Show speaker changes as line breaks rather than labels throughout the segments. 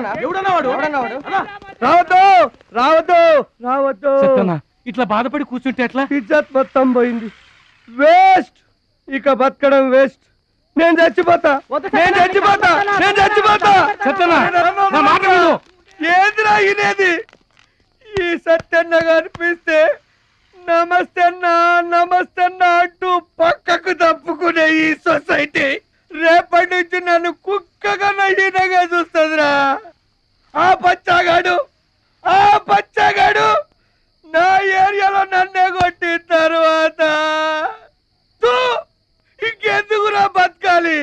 రావద్దు రావద్దు రావద్దు.
ఇట్లా బాధపడి కూర్చుంటే ఎట్లా?
ఇజ్జత్ మొత్తం పోయింది. వేస్ట్, ఇక బతకడం వేస్ట్. నేను చచ్చిపోతా, నేను చచ్చిపోతా, నేను చచ్చిపోతా. ఏందిరా ఇనేది? ఈ సత్యన్న కనిపిస్తే నమస్తే అన్నా నమస్తే అన్నా అంటూ పక్కకు తప్పుకునే ఈ సొసైటీ రేపటి నుంచి నన్ను కుక్కగా నయ్యనగా చూస్తుందిరా. ఆ పచ్చగాడు నా ఏరియాలో నన్నే కొట్టిన తర్వాత ఇంకెందుకురా బతకాలి,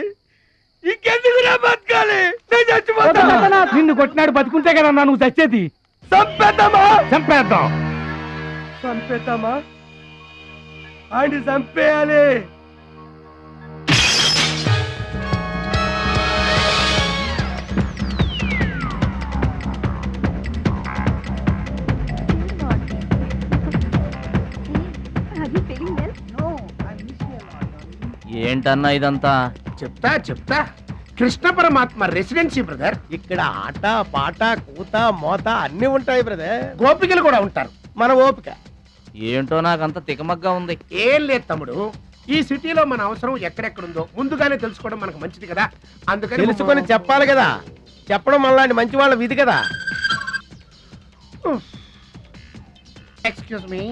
ఇంకెందుకురా బతకాలి? నేను చచ్చిపోతా.
నిన్ను కొట్టినాడు బతుకుంటే కదా నువ్వు చచ్చేది.
చంపేద్దామా?
చంపేద్దాం.
చంపేద్దామా? ఆయన చంపేయాలి.
ఏంటన్నా ఇదంతా?
చెప్తా కృష్ణ పరమాత్మ రెసిడెన్సీ బ్రదర్.
ఇక్కడ ఆట పాట కూత మోత అన్ని ఉంటాయి బ్రదర్.
గోపికలు కూడా ఉంటారు.
మన ఓపిక
ఏంటో నాకంత తికమగ్గా ఉంది.
ఏం లేదు తమ్ముడు, ఈ సిటీలో మన అవసరం ఎక్కడెక్కడుందో ముందుగానే తెలుసుకోవడం మనకు మంచిది కదా. అందుకని
తెలుసుకొని చెప్పాలి కదా. చెప్పడం మనలాంటి మంచి వాళ్ళ విధి కదా.
ఎక్స్క్యూజ్ మీ,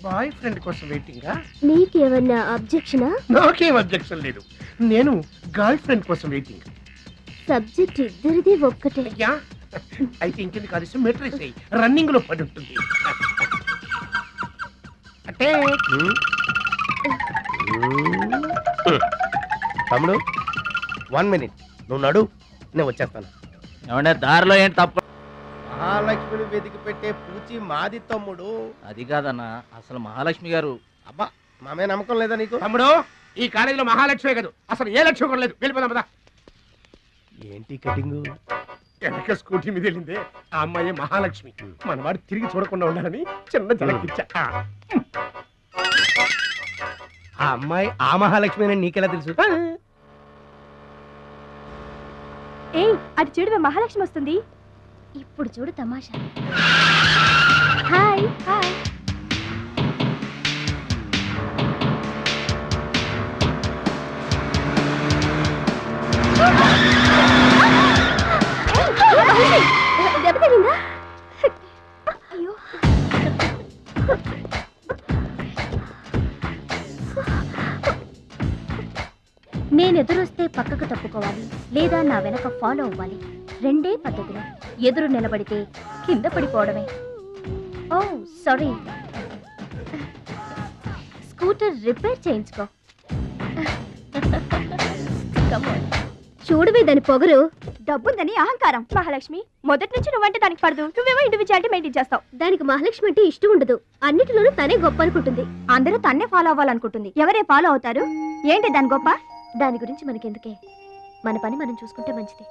బాయ్ ఫ్రెండ్ కోసం వెయిటింగా?
నీకేమన్నా అబ్జెక్షనా?
నాకేం అబ్జెక్షన్ లేదు, నేను గర్ల్ ఫ్రెండ్ కోసం వెయిటింగ్.
సబ్జెక్ట్ ఇద్దరిది ఒక్కటే.
అయ్యా అయితే ఇంకెందుకు కలిసి మెట్రిక్స్ రన్నింగ్ లో పడి ఉంటుంది. అంటే
తమ్ముడు 1 minute నువ్వు నడు, నేను వచ్చేస్తాను.
ఏమంటే దారిలో ఏంటి తప్ప?
మహాలక్ష్మిని వెతికి పెట్టే పూచి మాది తమ్ముడు.
అది కాదన్నా, అసలు మహాలక్ష్మి గారు.
అబ్బా మామే నమ్మకం లేదా నీకు?
తమ్ముడు, ఈ కాలేజీలో మహాలక్ష్మే కాదు, అసలు ఏ లక్ష్యం కూడా లేదు. వెళ్ళిపోదాం పదా.
ఏంటి కటింగ్?
వెనక స్కూటీ మీద వెళ్ళిందే ఆ అమ్మాయి మహాలక్ష్మి. మనవాడు తిరిగి చూడకుండా ఉండాలని చిన్న జలకిచ్చా.
ఆ అమ్మాయి ఆ మహాలక్ష్మి అని నీకెలా తెలుసు?
ఏయ్, అది చూడు, మహాలక్ష్మి వస్తుంది. ఇప్పుడు చూడు తమాషా. Hi hi. దెబ్బ తగిలిందా? అయ్యో, నేను ఎదురొస్తే పక్కకు తప్పుకోవాలి, లేదా నా వెనక ఫాలో అవ్వాలి. రెండే పద్ధతులు. ఎదురు నిలబడితే కింద పడిపోవడమే. ఓ సారీ, స్కూటర్ రిపేర్ చేయించుకో. చూడవే దాని పొగరు. డబ్బుందని అహంకారం. మహాలక్ష్మి, మొదటి నుంచి నువ్వంటే దానికి పడదు. నువ్వేమో ఇండివిజువాలిటీ మెయింటైన్ చేస్తావు. దానికి మహాలక్ష్మి అంటే ఇష్టం ఉండదు. అన్నిటిలోనూ తనే గొప్ప అనుకుంటుంది. అందరూ తన్నే ఫాలో అవ్వాలనుకుంటుంది. ఎవరే ఫాలో అవుతారు? ఏంటి దాని గొప్ప? దాని గురించి మనకెందుకే, మన పని మనం చూసుకుంటే మంచిది.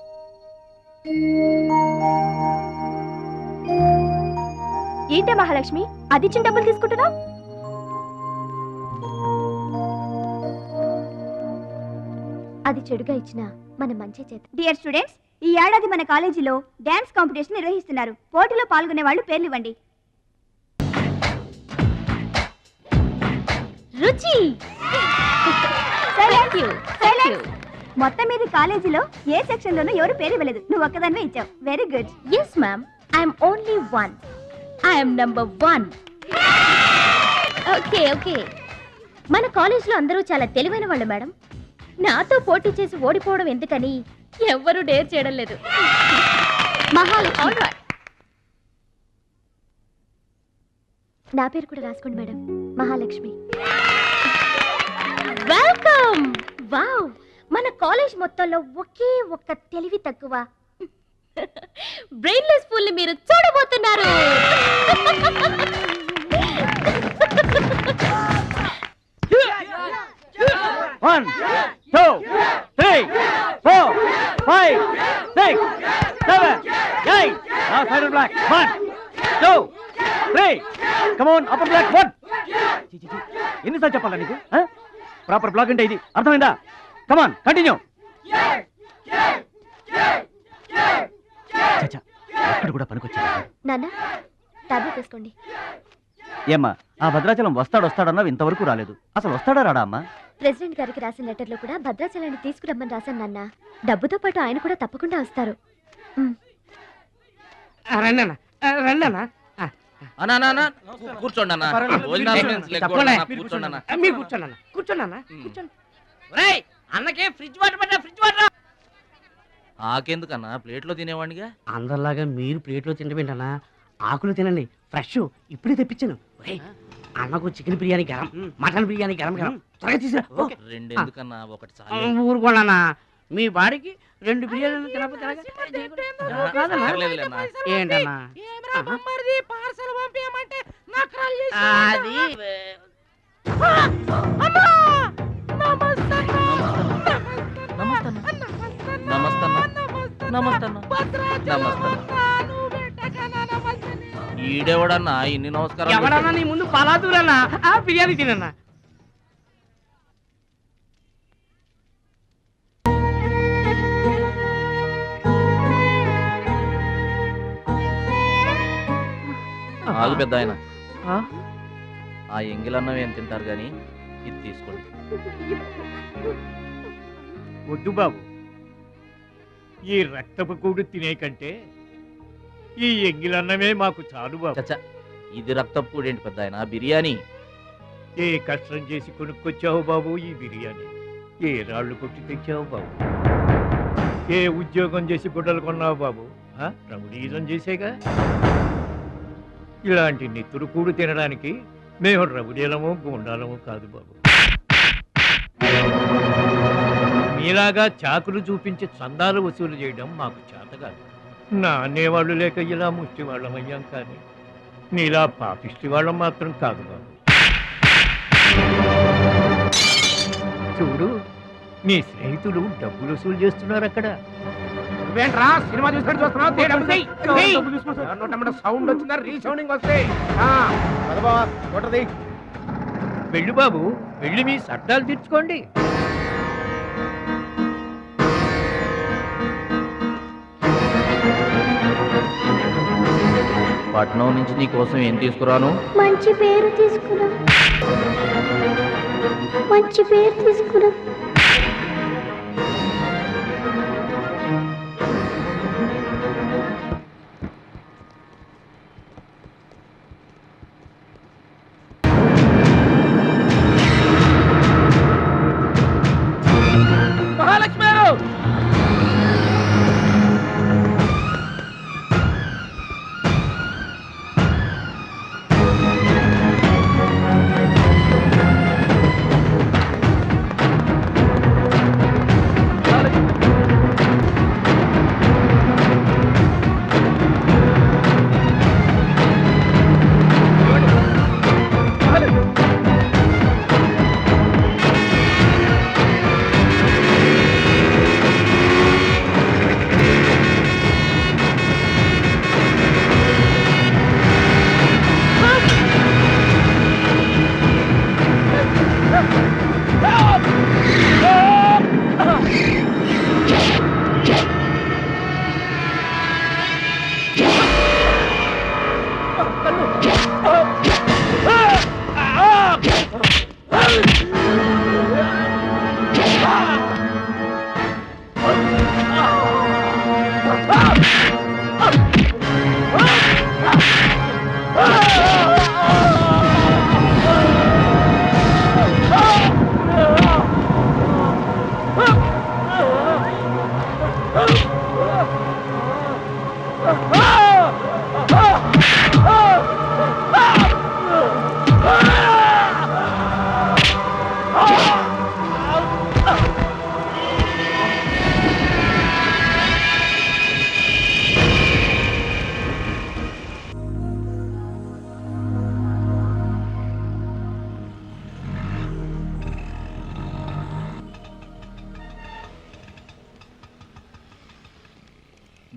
ఏంటే మహాలక్ష్మి, అది ఇచ్చిన డబ్బులు తీసుకుంటున్నావు? అది చెడుగా ఇచ్చినా మనం మంచి చేత. డియర్ స్టూడెంట్స్, ఈ ఏడాది మన కాలేజీలో డాన్స్ కాంపిటీషన్ నిర్వహిస్తున్నారు. పోటీలో పాల్గొనే వాళ్ళు పేర్లు ఇవ్వండి. రుచి. మొత్తం మీద కాలేజీలో ఏ సెక్షన్ లోనూ ఎవరు పేరు ఇవ్వలేదు. నువ్వు ఒక్కదాన్నే ఇచ్చావు. Very good. Yes ma'am, I'm only 1. I'm number 1. Okay okay. మన కాలేజ్ లో అందరూ చాలా తెలివైన వాళ్ళు మేడం. నాతో పోటీ చేసి ఓడిపోవడం ఎందుకని ఎవ్వరూ డేర్ చేయడం లేదు. మహాలక్ష్మి. నా పేరు కూడా రాసుకోండి మేడం, మహాలక్ష్మి. వెల్కమ్. వావ్, మన కాలేజ్ మొత్తంలో ఒకే ఒక్క తెలివి తక్కువ బ్రెయిన్లెస్ ఫుల్ ని మీరు చూడబోతున్నారు.
One, 2, 3, 4, 5, 6, 7, 8. Now side black. 1, 2, 3. Come on, upper black. 1. ఎన్నిసార్లు చెప్పాలా నీకు? ప్రాపర్ బ్లాక్ అంటే ఇది, అర్థమైందా? Come on, continue. అక్కడ కూడా పనికొచ్చాడు.
నాన్న టాబ్లెట్ వేసుకోండి.
ఏమ్మా ఆ భద్రాచలం వస్తాడన్నావు, ఇంతవరకు రాలేదు. అసలు వస్తాడా రాడా అమ్మా?
ప్రెసిడెంట్ గారికి రాసిన లెటర్లో కూడా భద్రాచలాన్ని తీసుకురమ్మని రాశాను నాన్న. డబ్బుతో పాటు ఆయన కూడా తప్పకుండా వస్తారు.
రండి అన్న.
కూర్చోండి అన్న.
కూర్చోండి అన్న. కూర్చోండి.
అన్నకే ఫ్రిడ్జ్ వాటర్ పడ్డా, ఫ్రిడ్జ్ వాటర్. ఆకెందుకన్నా, ప్లేట్లో తినేవాడిగా.
అందరిలాగా మీరు ప్లేట్లో తినబెట్టనా, ఆకులు తినండి, ఫ్రెష్ ఇప్పుడే తెప్పించాను. అన్నకు చికెన్ బిర్యానీ గరం, మటన్ బిర్యానీ గరం త్వరగా తీసుకురా.
రెండు ఎందుకన్నా, ఒకటి చాలు.
ఊరుకోండి, మీ బాడీకి 2 బిర్యానీలు తినకపోతే ఏంటన్నా అది
ఈడెవడన్నా ఇన్ని నమస్కారం?
ఎవడన్నా నీ ముందు పలాదూరన్నా, ఆ బిర్యానీ తినన్నా.
ఆగు పెద్ద ఆయన, ఆ ఎంగిలన్నం ఏం తింటారు గాని ఇది తీసుకోండి.
వద్దు బాబు, ఈ రక్తపు కూడు తినే కంటే ఈ ఎంగిలన్నమే మాకు చాలు బాబు.
చచ్చా, ఇది రక్తపు కూడేంటి పెద్ద ఆయన, బిర్యానీ.
ఏ కష్టం చేసి కొనుక్కొచ్చావు బాబు ఈ బిర్యానీ? ఏ రాళ్ళు కొట్టి తెచ్చావు బాబు? ఏ ఉద్యోగం చేసి గుడ్డలు కొన్నావు బాబు? రౌడీజం చేసేగా. ఇలాంటి నెత్తురు కూడు తినడానికి మేము రౌడీలము గూండాలము కాదు బాబు. మీలాగా చాకులు చూపించి చందాలు వసూలు చేయడం మాకు చేత కాదు. నా అనేవాళ్ళు లేక ఇలా ముష్టి వాళ్ళం అయ్యాం, కానీ నీలా పాపిష్టి వాళ్ళం మాత్రం కాదు బాబు. చూడు, నీ స్నేహితులు డబ్బులు వసూలు చేస్తున్నారు అక్కడ.
నువ్వేంట్రా సినిమా చూస్తున్నావు? సౌండ్ వచ్చిందా? రీసౌండింగ్ వస్తే
వెళ్ళు బాబు, వెళ్ళి మీ సర్దాలు తీర్చుకోండి.
పట్నం నుంచి నీ కోసం ఏం తీసుకురాను?
మంచి పేరు తీసుకురా.
మహాలక్ష్మి గారు!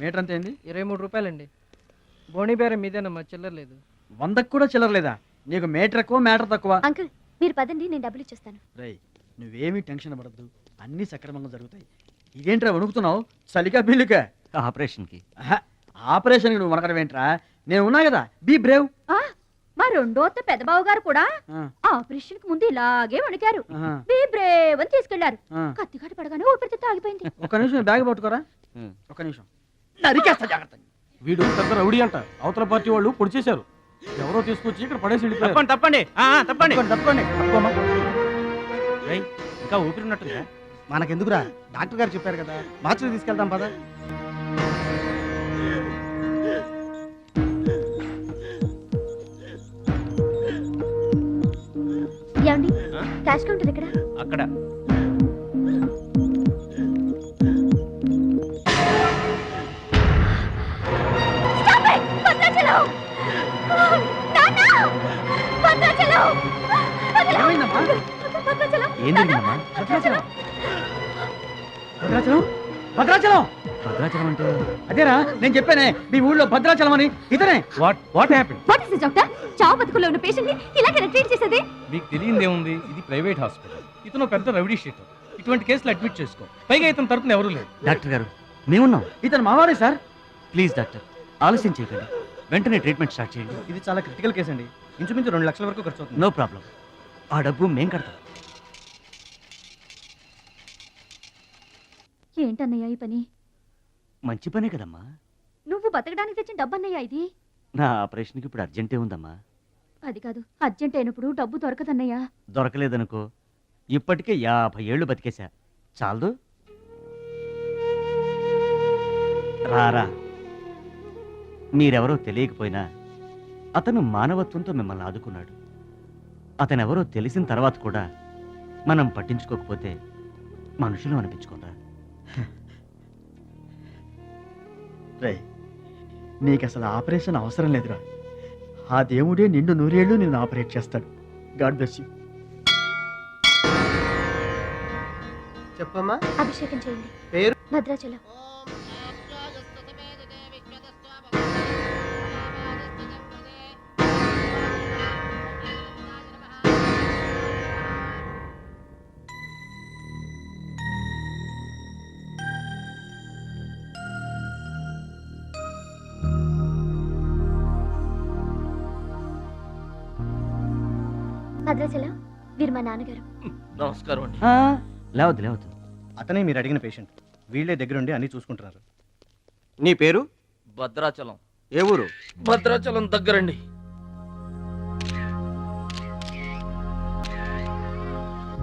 మీటర్ అంత ఏంది?
23 రూపాయలండి. బోణి బేరం మీదేనమ్మా, చిల్లర లేదు.
100కి కూడా చిల్లర లేదా? నీకు మీటర్ ఎక్కువ, మ్యాటర్ తక్కువ.
అంకుల్ మీరు పదండి, నేను డబ్బులు ఇచ్చేస్తాను.
రేయ్, నువ్వేమీ టెన్షన్ పడద్దు, అన్నీ సక్రమంగా జరుగుతాయి. ఇదేంట్రా వణుకుతున్నావు? చలికా బిల్లుకా?
ఆపరేషన్కి.
ఆపరేషన్ నువ్వు వనకడం ఏంట్రా? నేను ఉన్నా కదా, బీ బ్రేవ్.
మా రెండో అత్త పెద్దబాబు గారు కూడా ఆపరేషన్ కి ముందు ఇలాగే వణికారు. బీ బ్రేవ్ అని తీసుకెళ్లారు. కత్తిగాట పడగానే ఊపిరితిత్తు ఆగిపోయింది.
ఒక్క నిమిషం బ్యాగ్ పట్టుకోరా. ఒక్క నిమిషం. నరికేస్తా జాగ్రత్త.
వీడు పెద్ద రౌడీ అంట. అవతల పార్టీ వాళ్ళు పొడి చేశారు. ఎవరో తీసుకొచ్చి ఇక్కడ పడేసి వెళ్ళిపోయారు.
తప్పండి తప్పండి
తప్పండి.
ఇంకా ఊపిరి ఉన్నట్టుందా?
మనకెందుకురా, డాక్టర్ గారు చెప్పారు కదా, బాత్రూమ్ తీసుకెళ్తాం పద.
ఏమండి, క్యాష్ కౌంటర్ ఎక్కడ?
అక్కడ.
ఏంటమ్మా? భద్రాచలం. భద్రాచలం భద్రాచలం భద్రాచలం అంటే అదేరా నేను చెప్పానే, మీ ఊళ్ళో భద్రాచలం అని. ఇతనే.
What happened?
What is this doctor? చావు బతుకుల్లో ఉన్న పేషెంట్ ని ఇలాగే ట్రీట్ చేసేది?
మీకు తెలియదేముంది, ఇది ప్రైవేట్ హాస్పిటల్. ఇతను పెద్ద రౌడీ షీటర్. ఇటువంటి కేసులు అడ్మిట్ చేసుకో. పైగా ఇతను తరపున ఎవరూ లేరు.
డాక్టర్ గారు మేమున్నాం.
ఇతను మావాడే సార్.
ప్లీజ్ డాక్టర్, ఆలస్యం చేయకండి, వెంటనే ట్రీట్మెంట్ స్టార్ట్ చేయండి.
ఇది చాలా క్రిటికల్ కేసు అండి. ఇంచుమించు 2 లక్షల వరకు ఖర్చు అవుతుంది.
నో ప్రాబ్లం, ఆ డబ్బు మేం కడతాం.
ఏంటన్నయ్య ఈ పని?
మంచి పనే కదమ్మా.
నువ్వు బతకడానికి తెచ్చిన డబ్బన్నయ్య ఇది.
నా ఆపరేషన్కి ఇప్పుడు అర్జెంటే ఉందమ్మా.
అది కాదు, అర్జెంట్ అయినప్పుడు డబ్బు దొరకదన్నయ్య.
దొరకలేదనుకో, ఇప్పటికే 50 ఏళ్ళు బతికేశా, చాలదు. రారా, మీరెవరో తెలియకపోయినా అతను మానవత్వంతో మిమ్మల్ని ఆదుకున్నాడు. అతనెవరో తెలిసిన తర్వాత కూడా మనం పట్టించుకోకపోతే మనుషులు అనిపించుకోరా.
రే, నీకు అసలు ఆపరేషన్ అవసరం లేదురా. ఆ దేవుడే నిండు 100 ఏళ్ళు నిన్ను ఆపరేట్ చేస్తాడు. God bless you.
చెప్పమ్మా.
అభిషేకం చేయండి.
పేరు?
భద్రాచలం. భద్రాచలం, వీరు మా నాన్నగారు.
నమస్కారం అండి.
లేవద్దు లేవద్దు.
అతనే మీరు అడిగిన పేషెంట్. వీళ్ళే దగ్గరుండి అన్ని చూసుకుంటున్నారు.
నీ పేరు?
భద్రాచలం.
ఏ ఊరు?
భద్రాచలం దగ్గరండి.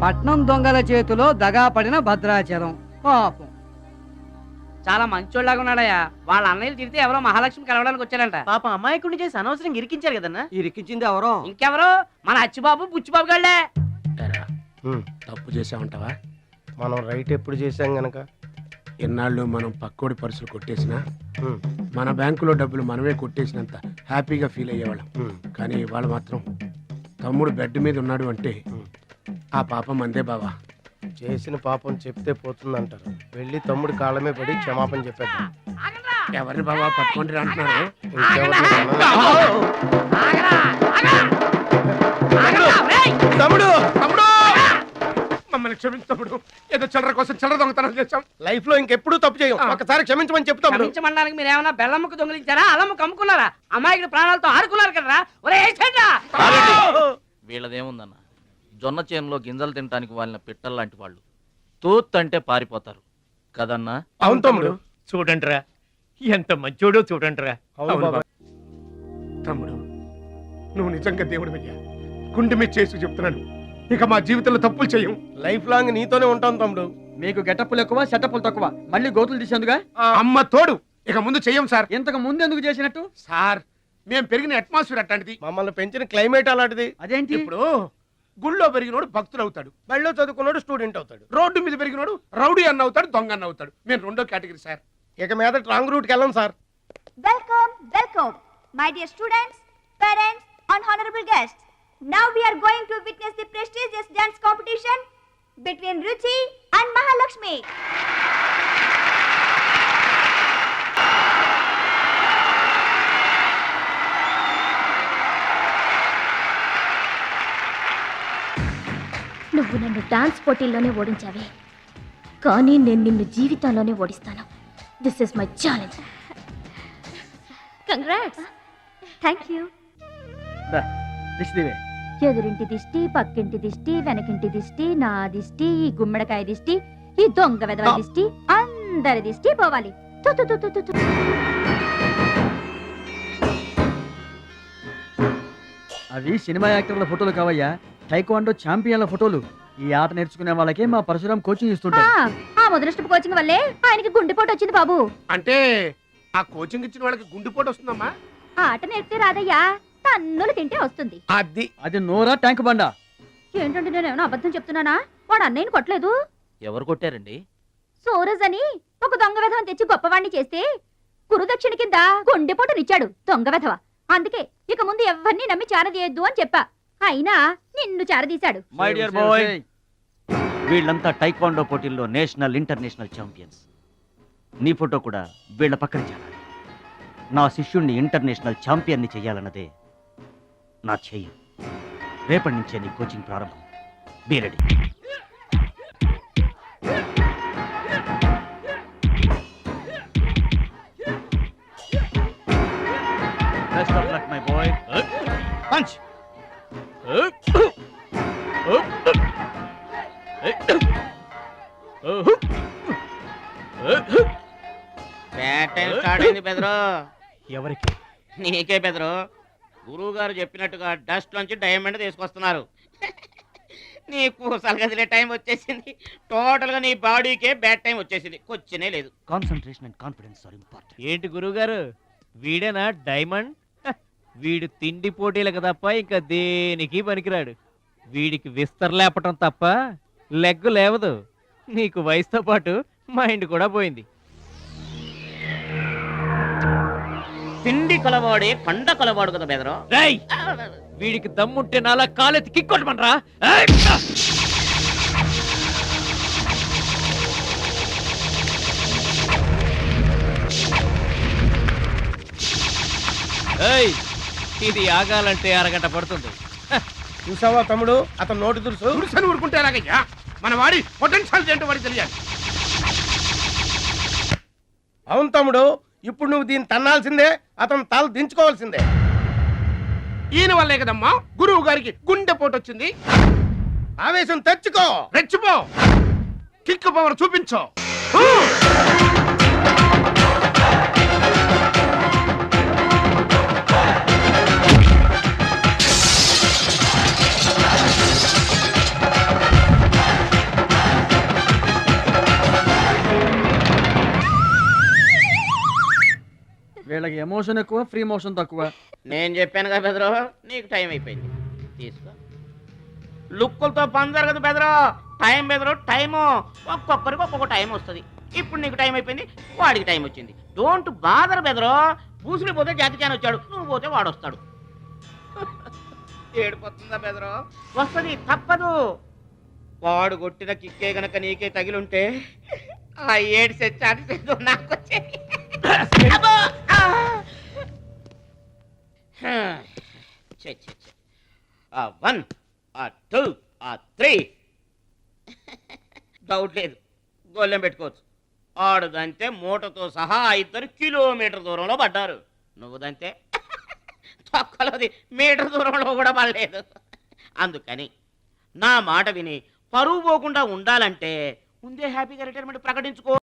పట్నం దొంగల చేతిలో దగా పడిన భద్రాచలం. పాపం.
చాలా మంచోళ్ళగా ఉన్నాడయ్యా. వాళ్ళ అన్నయ్యలు తిరిగితే ఎవరో మహాలక్ష్మి కలవడానికి వచ్చారంట.
పాపం అమాయకుడిని చేసి అనవసరంగా ఇరికించారు కదన్నా.
ఇరికించింది ఎవరో?
ఇంకెవరు, మన అచ్చిబాబు బుచ్చిబాబు గళ్ళే.
తప్పు చేసామంటావా?
మనం రైట్ ఎప్పుడు చేశాం గనక.
ఎన్నాళ్ళు మనం పక్కోడి పర్సులు కొట్టేసినా, మన బ్యాంకులో డబ్బులు మనమే కొట్టేసినంత హ్యాపీగా ఫీల్ అయ్యేవాళ్ళం. కానీ ఇవాళ మాత్రం తమ్ముడు బెడ్ మీద ఉన్నాడు అంటే ఆ పాపం అందే బావా.
చేసిన పాపం చెప్తే పోతుందంటారు. వెళ్ళి తమ్ముడి కాళ్ళమే పడి క్షమాపణ చెప్పేద్దాం.
ఎవరిని బావా పట్టుకుంటారు అంటున్నారు?
తమ్ముడు,
తమ్ముడు మమ్మల్ని క్షమించు తమ్ముడు. ఏదో చిల్లర కోసం చిల్లర దొంగతనం చేశాం.
లైఫ్ లో ఇంకెప్పుడు తప్పు చేయం. ఒకసారి క్షమించమని చెప్తాం.
క్షమించమనడానికి మీరు ఏమన్నా బెల్లమ్మకు దొంగిలించారా, అల్లమ్మకు అమ్ముకున్నారా? అమాయకుడి ప్రాణాలతో ఆడుకున్నారు కదరా. ఒరే
వీళ్ళదేముందన్న, జొన్న చేనులో గింజలు తినడానికి వాళ్ళని పిట్టల్లాంటి వాళ్ళు. తూత్ అంటే పారిపోతారు కదన్నా.
అవును తమ్ముడు.
చూడండిరా, ఎంత మంచోడో చూడండిరా.
తమ్ముడు, నువ్వు నిజంగా దేవుడు అయ్యా. గుండె మీద చేసి చెప్తున్నాను, ఇక మా జీవితంలో తప్పులు చేయం.
లైఫ్ లాంగ్ నీతోనే ఉంటాం తమ్ముడు.
మీకు గెటప్పులు ఎక్కువ, సెటప్పులు తక్కువ. మళ్ళీ గోతులు తీసేందుగా.
అమ్మ తోడు, ఇక ముందు చెయ్యం సార్.
ఇంతకు ముందు ఎందుకు చేసినట్టు?
సార్, మేము పెరిగిన అట్మాస్ఫియర్ అట్లాంటిది.
మమ్మల్ని పెంచిన క్లైమేట్ అలాంటిది.
అదేంటి?
ఇప్పుడు గుళ్ళో పెరిగినోడు భక్తుడు అవుతాడు,
బళ్ళో చదువుకున్నాడు స్టూడెంట్ అవుతాడు,
రోడ్డు మీద పెరిగినోడు రౌడీ అన్న అవుతాడు, దొంగ అన్న అవుతాడు. మేము రెండో కేటగిరీ సార్.
ఇక మీద రాంగ్ రూట్కి వెళ్ళం sir.
Welcome, welcome, my dear students, parents, and honorable guests. Now we are going to witness the prestigious dance competition between Ruchi and Mahalakshmi. నువ్వు నన్ను డాన్స్ పోటీల్లోనే ఓడించావే, కానీ నేను నిన్ను జీవితంలోనే ఓడిస్తాను. This is my challenge. Congrats. Thank you.
దిష్టివే
ఎదురింటి దిష్టి, పక్కింటి దిష్టి, వెనకింటి దిష్టి, నా దిష్టి, ఈ గుమ్మడికాయ దిష్టి, ఈ దొంగ వెధవ దిష్టి, అందరి దిష్టి పోవాలి. తు, తు, తు, తు, తు, తు.
అవి సినిమా యాక్టర్ల ఫోటోలు కావయ్యా, టైక్వాండో ఛాంపియన్ల ఫోటోలు. ఈ ఆట నేర్చుకునే వాళ్ళకే మా పరశురాం కోచింగ్ ఇస్తుంటారు.
ఆ మొదలష్టపు కోచింగ్ వల్లే ఆయనకి గుండెపోటు వచ్చింది బాబు.
అంటే ఆ కోచింగ్ ఇచ్చిన వాళ్ళకి గుండెపోటు వస్తుందమ్మా?
ఆట నేర్పితే రాదయ్యా, తన్నులు తింటే వస్తుంది.
అది నోరా ట్యాంక్ బండా?
ఏంటంటే నేనేమన్నా అబద్ధం చెప్తున్నానా? వాడు అన్నయ్యని కొట్టలేదు.
ఎవరు కొట్టారండి?
సూరజ్ అని ఒక దొంగ వెధవని తెచ్చి గొప్పవాణ్ణి చేస్తే గురుదక్షిణ కింద గుండెపోటునిచ్చాడు దొంగ వెధవ. అందుకే ఇక ముందు ఎవరిని నమ్మి చారదీయద్దు అని చెప్పా. అయినా నిన్ను చారదీశాడు.
మై డియర్ బాయ్, వీళ్ళంతా టైక్వాండో పోటీల్లో నేషనల్ ఇంటర్నేషనల్ ఛాంపియన్స్. నీ ఫోటో కూడా వీళ్ళ పక్కన చేరాలి. నా శిష్యుణ్ణి ఇంటర్నేషనల్ ఛాంపియన్ని చెయ్యాలన్నదే నా చెయ్యి. రేపటి నుంచే నీ కోచింగ్ ప్రారంభం. Be ready. Best of luck my boy. Punch.
Bad time start అయింది బెదరు.
ఎవరికి?
నీకే బెదరు. గురువు గారు చెప్పినట్టుగా డస్ట్ నుంచి డైమండ్ తీసుకొస్తున్నారు. నీ పూసలు కదిలే టైం వచ్చేసింది. టోటల్ గా నీ బాడీకే బ్యాడ్ టైం వచ్చేసింది. కొచ్చినే లేదు.
Concentration and confidence are important. ఏంటి గురువుగారు, వీడేనా డైమండ్? వీడు తిండి పోటీలకు తప్ప ఇంకా దేనికి పనికిరాడు. వీడికి విస్తరలేపటం తప్ప లెగ్గు లేవదు. నీకు వయసుతో పాటు మైండ్ కూడా పోయింది.
తిండి కలవాడే కండ కలవాడు కదా బెదరు.
రేయ్, వీడికి దమ్ముంటే నాలా కాలెత్తి కిక్కొట్టమనరా? ఇది ఆగాలంటే అరగంట పడుతుంది.
చూసావా తమ్ముడు, అతను నోటి దురుసు.
దురుసని ఊరుకుంటే ఎలాగయ్యా? మన వాడి పొటెన్షియల్ ఏంటో వాడికి తెలియాలి.
అవును తమ్ముడు, ఇప్పుడు నువ్వు దీన్ని తన్నాల్సిందే, అతను తల దించుకోవాల్సిందే.
ఈయన వల్లే కదమ్మా గురువు గారికి గుండెపోటు వచ్చింది.
ఆవేశం తెచ్చుకో,
రెచ్చిపో, కిక్ పవర్ చూపించో.
వీళ్ళకి ఎమోషన్ ఎక్కువ, ఫ్రీ మోషన్ తక్కువ.
నేను చెప్పాను కదా బెదరు, నీకు టైం అయిపోయింది. తీసుకో. లుక్కులతో పని జరగదు బెదరు. టైం బెదరు, టైము. ఒక్కొక్కరికి ఒక్కొక్క టైం వస్తుంది. ఇప్పుడు నీకు టైం అయిపోయింది, వాడికి టైం వచ్చింది. డోంట్ బాదర్ బెదరు. పూసులు పోతే జాతి చాన్ వచ్చాడు, నువ్వు పోతే వాడు వస్తాడు. ఏడిపోతుందా బెదరు? వస్తుంది, తప్పదు. వాడు కొట్టిన కిక్కే గనక నీకే తగిలుంటే ఆ ఏడిసే చాటి నాకు వచ్చేది. ఆ 1 ఆ 2 ఆ 3 డౌట్ లేదు, గోళ్ళెం పెట్టుకోవచ్చు. ఆడుదంతే మూటతో సహా 2 కిలోమీటర్ దూరంలో పడ్డారు. నువ్వుదంతే తొక్కలోది మీటర్ దూరంలో కూడా పడలేదు. అందుకని నా మాట విని పరువు పోకుండా ఉండాలంటే ముందే హ్యాపీగా రిటైర్మెంట్ ప్రకటించుకో.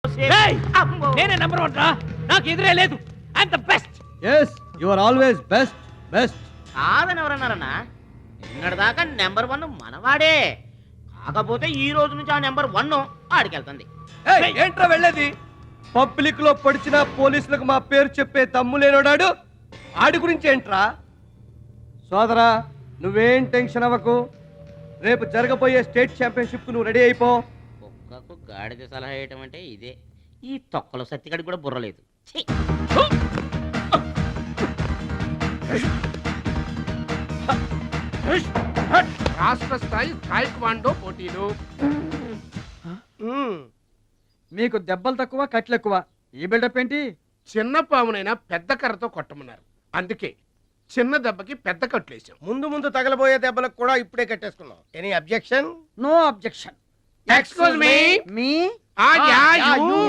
నేనే నెంబర్ 1 రా, నాకు ఎదురే లేదు. I'm the best.
yes you are always best.
కాదని ఎవరన్నారన్నా? నిన్నటిదాకా నెంబర్ 1 మనవాడే. కాకపోతే ఈ రోజు నుంచి ఆ నెంబర్ 1 ఆడికెళ్తుంది.
ఏంట్రా వెళ్ళేది? పబ్లిక్ లో పొడిచిన పోలీసులకు మా పేరు చెప్పే దమ్ము లేనోడాడు. ఆడి గురించి ఏంట్రా? సోదరా, నువ్వేం టెన్షన్ అవ్వకు. రేపు జరగబోయే స్టేట్ ఛాంపియన్షిప్ కు నువ్వు రెడీ అయిపో.
కుక్కకు గాడిద సలహా వేయటం అంటే ఇదే. ఈ తొక్కలో సత్తిగడి కూడా బుర్రలేదు. ఛీ!
రాష్ట్ర స్థాయి టైక్వాండో పోటీలు.
మీకు దెబ్బలు తక్కువ, కట్లు ఎక్కువ. ఈ బిల్డప్ ఏంటి?
చిన్న పామునైనా పెద్ద కర్రతో కొట్టమన్నారు, అందుకే చిన్న దెబ్బకి పెద్ద కట్లేసాం.
ముందు ముందు తగలబోయే దెబ్బలకు కూడా ఇప్పుడే కట్టేసుకున్నాం. Any objection?
No objection.
Excuse me.
మీ
యా యు.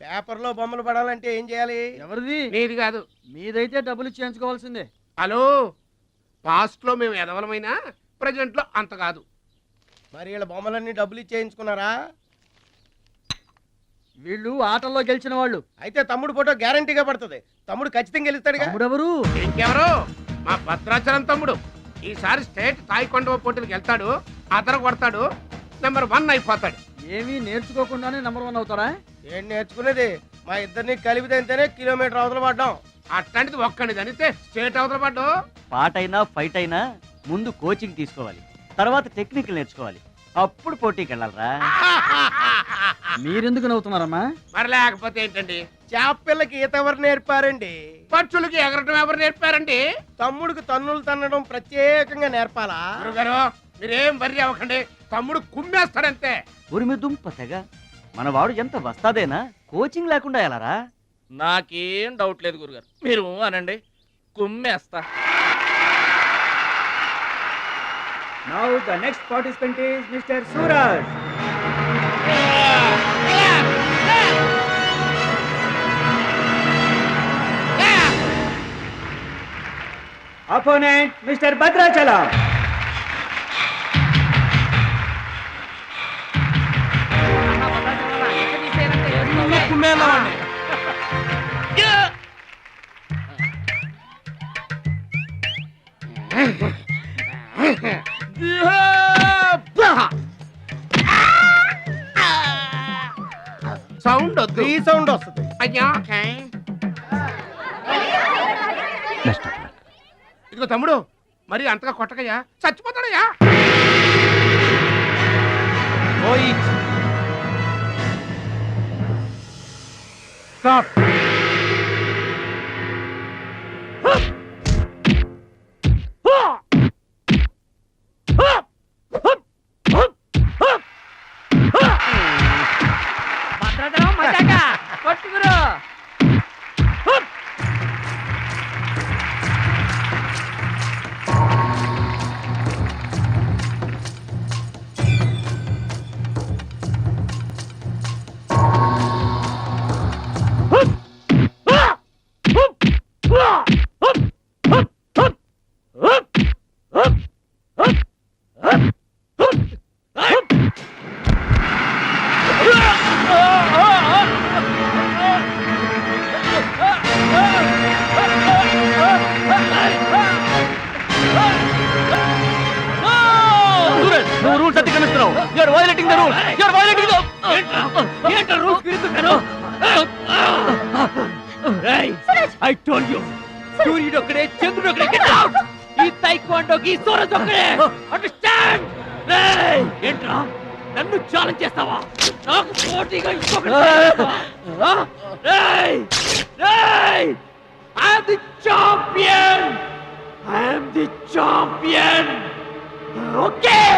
పేపర్లో బొమ్మలు పడాలంటే ఏం చేయాలి?
ఎవరిది?
నీది కాదు.
మీదైతే డబ్బులు చేయించుకోవాల్సిందే.
హలో, పాస్ట్ లో మేము ఎదవలమైనా ప్రజెంట్ లో అంత కాదు.
మరి వీళ్ళ బొమ్మలన్నీ డబ్బులు ఇచ్చేయించుకున్నారా?
వీళ్ళు ఆటల్లో గెలిచిన వాళ్ళు.
అయితే తమ్ముడు ఫోటో గ్యారంటీగా పడుతుంది. తమ్ముడు ఖచ్చితంగా గెలుస్తాడుగా.
తమ్ముడెవరు?
ఇంకెవరు? మా భద్రాచలం తమ్ముడు. ఈసారి స్టేట్ తాయికొండ పోటీలకు వెళ్తాడు, అదర కొడతాడు, నెంబర్ 1 అయిపోతాడు.
ఏమీ నేర్చుకోకుండానే నెంబర్ 1 అవుతారా?
ఏం నేర్చుకునేది? మా ఇద్దరిని కలిపితేనే కిలోమీటర్ అవతల పడ్డాం.
అట్లాంటిది ఒక్కడిది అనితే స్టేట్ అవతల పడ్డు.
పాట అయినా ఫైట్ అయినా ముందు కోచింగ్ తీసుకోవాలి, తర్వాత టెక్నిక్ నేర్చుకోవాలి, అప్పుడు పోటీకి వెళ్ళాలరా.
మీరెందుకు నవ్వుతున్నారమ్మా?
మరి లేకపోతే ఏంటండి?
చేపపిల్లకి ఈత ఎవరు నేర్పారండి?
పక్షులకి ఎగరటం ఎవరు నేర్పారండి?
తమ్ముడికి తన్నులు తన్నడం ప్రత్యేకంగా నేర్పాలా?
గురుగారు మీరేం వర్రీ అవ్వకండి, తమ్ముడు కుమ్మేస్తాడంతే.
ఉరిమి దుంప తెగ, మన వాడు ఎంత వస్తాదేనా, కోచింగ్ లేకుండా వెళ్ళారా?
నాకేం డౌట్ లేదు గురుగారు, మీరు అనండి, కుమ్మేస్తా.
Now the next participant is Mr. Suraj. Opponent Mr. Bhadrachalam.
Sound వద్దు,
ఈ సౌండ్ వస్తుంది.
అయ్యా ఇదిగో తమ్ముడు, మరి అంతగా కొట్టకయ్యా, చచ్చిపోతాడయ్యా.
Stop.
నువ్వు రూల్స్ అతిక్రమిస్తున్నావు. You are violating the rule. You are violating the ఏంట్రా రూల్స్ విరుద్ధంగాను? రేయ్, ఐ టోల్డ్ యు, సూర్యుడు ఒక్కడే, చంద్రుడు ఒక్కడే. Get out. ఈ తైక్వాండోకి సూరజ్ ఒక్కడే. అండర్స్టాండ్? రేయ్, ఏంట్రా నన్ను ఛాలెంజ్ చేస్తావా? నాకు పోటీగా ఇంకొకటి చేస్తావా? రేయ్ రేయ్, I am the champion. I am the champion! Okay!